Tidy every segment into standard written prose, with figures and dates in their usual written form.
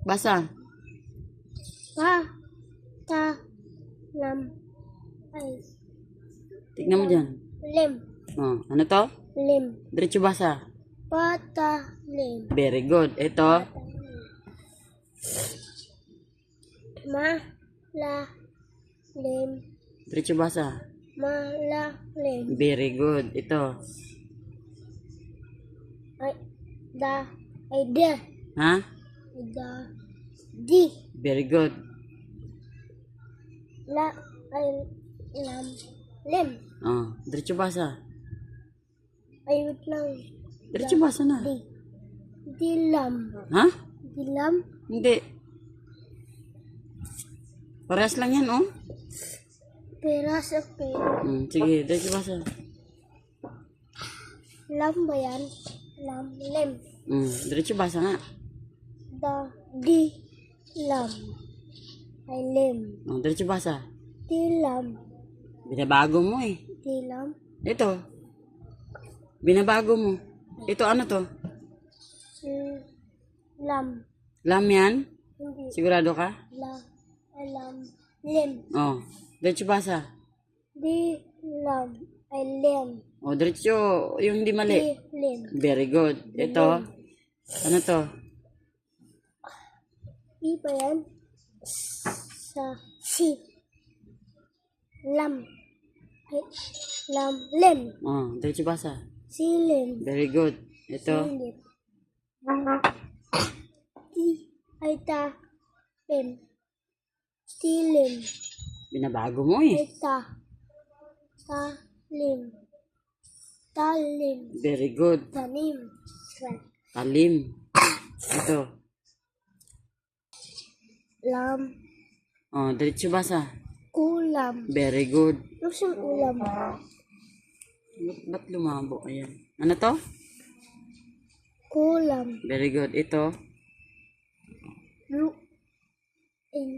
Basa. Pa, ta, lam, ay, Tignan mo dyan. lim, Oh, ano to? lim, Diretso basa. pata, lim, Very good. Ito. ma, la, lim, Diretso basa. ma, la, lim, Very good. Ito. ay, da, ay, da, Ha? da, di, Very good. la, ay, lam, lim, Oh, diretso basa. ay, wait lang, Diretso basa na. di, lam, Ha? di, lam, Hindi. Parehas lang yan, oh. peras, okay, Sige, diretso basa. lam ba yan, lam, lim, Diretso basa nga. da, di, lam, ay, lim, Oh, diretso basa. di, lam, Binabago mo eh. di, lam, Ito. Binabago mo. Ito ano to? lam, Lam yan? hindi, Sigurado ka? lam, lim, Oh, diretso basa. di, lam, ay, lim, Oh, diretso. Yung hindi mali. di, lim, Very good. Ito. Ano to? di ba yan, sa, si, lam, ay, lam, lim, Oh, diretso basa. si, lim, Very good. Ito. lim, di, ay, ta, lim, si, lim, Binabago mo eh. ay, ta, lim, lim, Very good. tanim, Talim. Ito. lam, Oh, diretso basa. kulam, Very good. lusong ulam, Ba't lumabo? Ayan. Ano to? kulam, Very good. Ito. lu, in,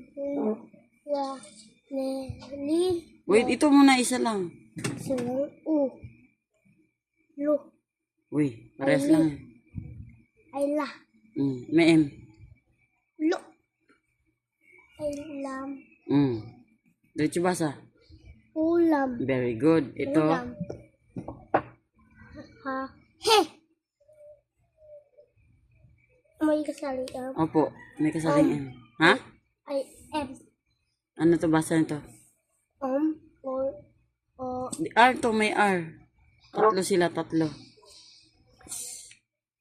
wa, ne, li, Wait, ito muna isa lang. silang, u, lu, Uy, parehas lang yan. ay, la, May M. lu, ay, lam, Diretso basa. ulam, Very good. Ito. ulam, ha, he, may kasalitan, Opo. May kasaling M. Ha? ay, m, Ano to basa nito? or, o, R to, may R. Tatlo sila, tatlo.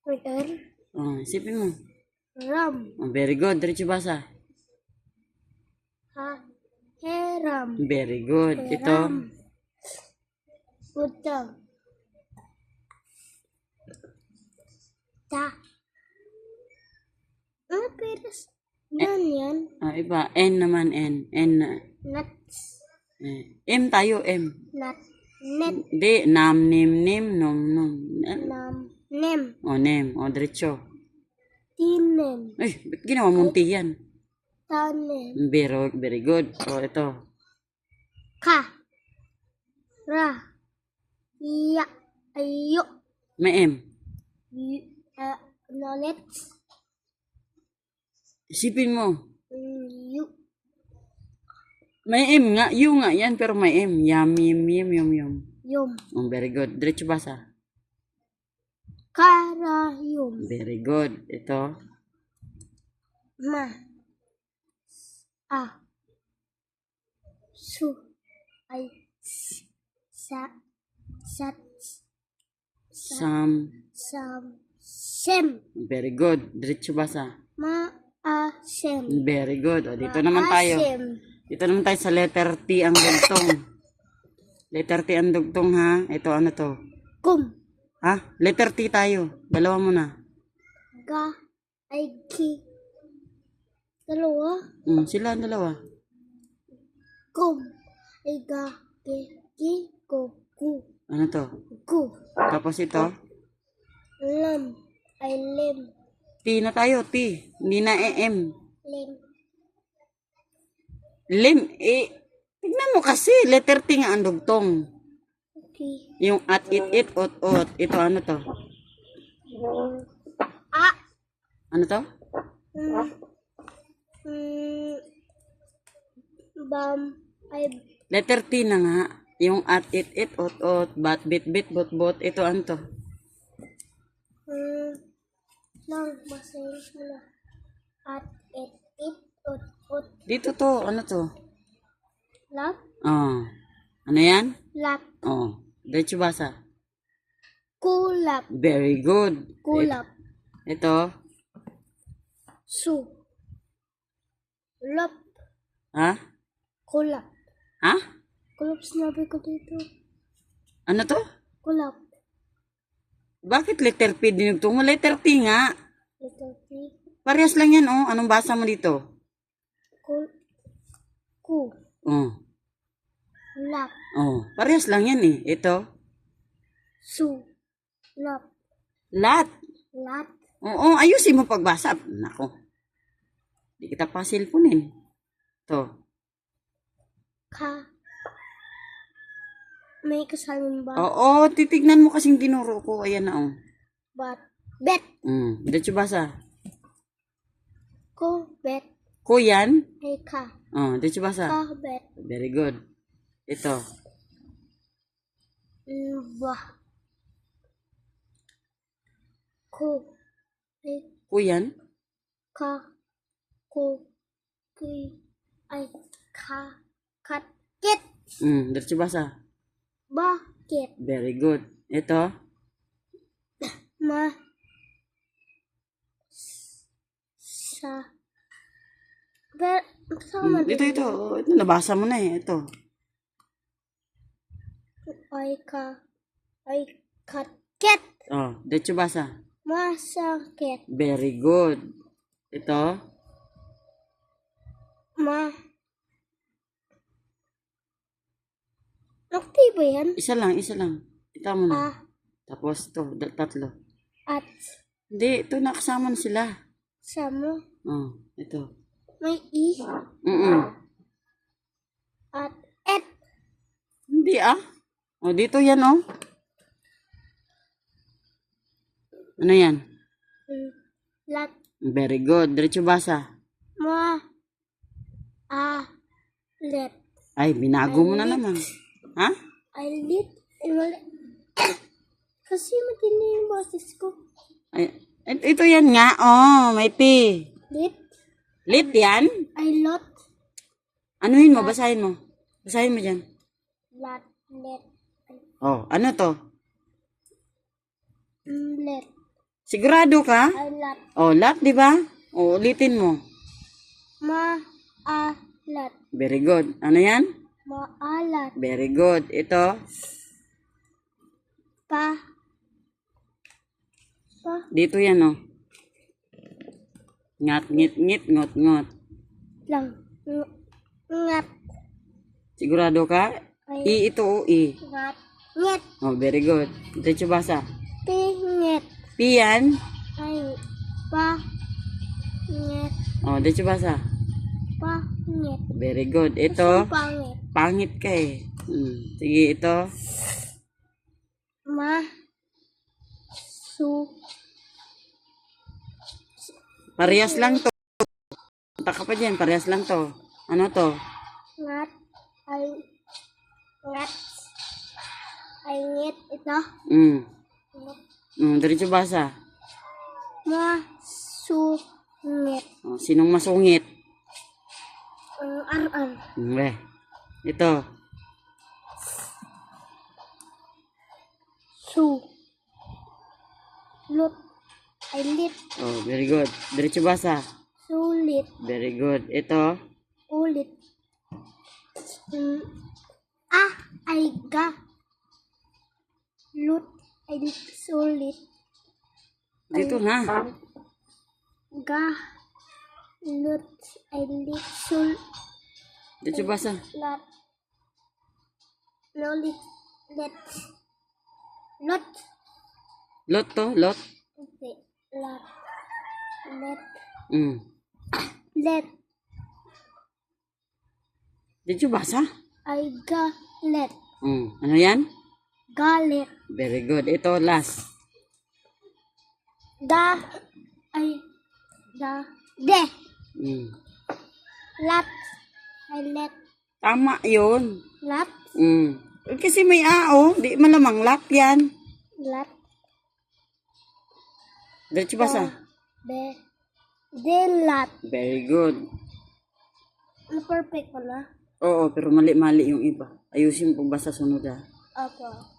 may r, Oh, isipin mo. ram, Oh, very good. Diretso basa. ha, heram, Very good. Ito. heram, utang, ta, ano peras, yan, Iba. N naman, N. N na. nuts, M tayo, M. nut, net, Di, nam, nim, nim, nom, nom. nam, nem, O, nem. O, diretso. tinem, Ay, ba't ginawa mong T yan? tanem, Very good. O, ito. ka, ra, ya, ayo, May M. knowledge, Isipin mo. yu, May M nga. U nga yan, pero may M. Yum, yum, yum, yum, yum. yum, Oh, very good. Diretso basa. karayum, Very good. Ito. ma, a, su, ay, sa, sat, Sam. sem, Very good. Diretso basa. ma, a, sem, Very good. O, dito naman tayo. sem, Dito naman tayo sa letter T ang dugtong. Letter T ang dugtong, ha? Ito, ano to? kum, Ha? Letter T tayo. Dalawa muna. ga, ay, ki, dalawa, Sila ang dalawa. kum, ay, ga, ki, ko, ku, Ano to? ku, Tapos ito. lam, ay, lim, T na tayo, T. Hindi na M. lim, Lim, tignan mo kasi. Letter T nga ang dugtong. okay, Yung at, it, ot. Ito, ano to? a, Ano to? Mm, bam, ay, Letter T na nga. Yung at, it, ot, ot, bat, bit, bot, bot. Ito, ano to? lang, basahin mo na. At, it, ot, ot, Dito to. Ano to? lap, Oh. Ano yan? lap, Oh. Diretso basa. kulap, Very good. kulap, Ito. su, lap, Ha? kulap. Ha? Kulap sinabi ko dito. Ano to? Kulap. Bakit letter P dinugtong mo? Letter T nga. Little T. Parehas lang yan, oh. Anong basa mo dito? Kul, ku, Oh. lap, Oh. Parehas lang yan, eh. Ito. su, lap, Lat. lat, Oo, ayusin mo pagbasa. Nako. Di kita pa cellphone. To. ka. May kasalin ba? Oo, titignan mo kasing tinuro ko. Ayan na, oh. Bat, bet, Diretso basa. ko, bet, Ko yan. ay ka. Oh, diretso basa. Ka, bet, Very good. Ito. bah, ko, ay, Ko yan. ka, ko, ki, ay, ka, kat, kit, Diretso basa. bakit, Very good. Ito. ma, sa, bet, kasama Ito. Oh, ito, nabasa mo na eh. Ito. ay ka, ay kat, kit, Oh, diretso basa. masakit, Very good. Ito. ma, nakti ba yan? Isa lang. Ito mo na. Ah, Tapos ito, tatlo. at, Hindi, ito nakasama na sila. samo, Oh, ito. may i, at, et, Hindi ah. Oh, dito yan oh. Ano yan? lat, Very good. Diretso basa. ma, a, let, Ay, binago mo na naman. Ha? ay lit, ay mali. Kasi matindi yung boses ko. Ay, ito yan nga. Oh, may P. Lit, Lit yan? ay lot, Anuhin mo, basahin mo. Basahin mo dyan. lat, let, ay, Oh, ano to? let, Sigurado ka? ay lat, Oh, lat, di ba? Oh, ulitin mo. ma, a, lat, Very good. Ano yan? maalat, Very good. Ito, pa, pa, dito yan oh. Ngat, ngit, ngot, ngot. lang, ngat, Sigurado ka? ay, I ito oh, I. ngat, nget, Oh, very good. Diretso basa. pinget, P yan. ay, pa, nget, Oh, diretso basa. pa, nget, Very good. Ito, pangit, pangit ka eh. Sige, ito. ma, su, Parehas lang to. Punta ka pa dyan. Parehas lang to. Ano to? ngat, ay, ngat, ay, nget, ito, Mm. nget, Diretso basa. ma, su, nget, Oh, sinong masungit? ar, Weh. Ito. su, lut, ay, lit, Oh, very good. Diretso basa. sulit, Very good. Ito. ulit, ah, ay, ga, lut, ay, sulit, Dito na. ga, lut, ay, lit, sul, Diretso basa. lat, lolit, let, lot, Lot to. Lot. hindi, lat, let, Mm. let, Diretso basa. ay, ga, let, Ano yan? galit, Very good. Ito, last. da, ay, da, de, Mm. Lot. I let. Tama yun. Lot. Kasi may ao. Di malamang lat yan. Lot. Diretso basa. De lot. Very good. Perfect ko na. Oo, pero mali-mali yung iba. Ayusin mo pagbasa sunod ah. Opo.